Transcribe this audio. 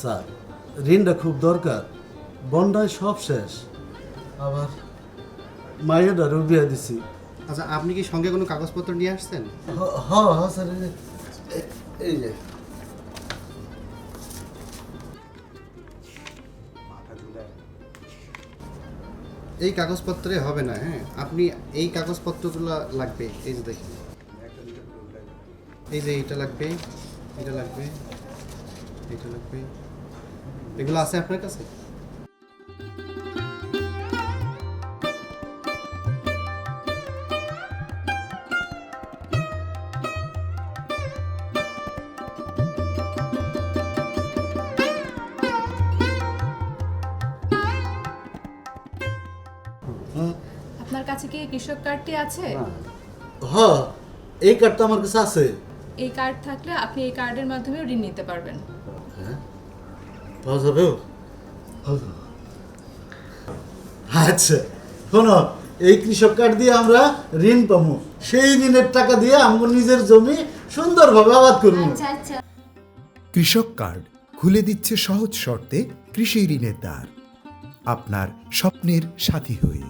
Sir ঋণটা খুব দরকার, বন্ডায় সব শেষ, আবার মায়েরও বিয়ে দিছি। আচ্ছা, আপনি কি সঙ্গে কোনো কাগজপত্র নিয়ে আসছেন? হ্যাঁ স্যার, এই যে এই কাগজপত্রে হবে না। হ্যাঁ, আপনি এই কাগজপত্রগুলো লাগবে। এই যে দেখুন, এই যে এটা লাগবে, এটা লাগবে, এটা লাগবে। এগুলো আছে আপনার কাছে? আপনার কাছে কি কৃষক কার্ডটি আছে? হ্যাঁ, এই কার্ডটা আমার কাছে আছে। এই কার্ড থাকলে আপনি এই কার্ডের মাধ্যমে ঋণ নিতে পারবেন। পাওয়া যাবে? আচ্ছা শোনো, এই কৃষক কার্ড দিয়ে আমরা ঋণ পাবো, সেই ঋণের টাকা দিয়ে আমরা নিজের জমি সুন্দরভাবে আবাদ করবো। কৃষক কার্ড খুলে দিচ্ছে সহজ শর্তে কৃষি ঋণের দ্বার, আপনার স্বপ্নের সাথী হয়ে।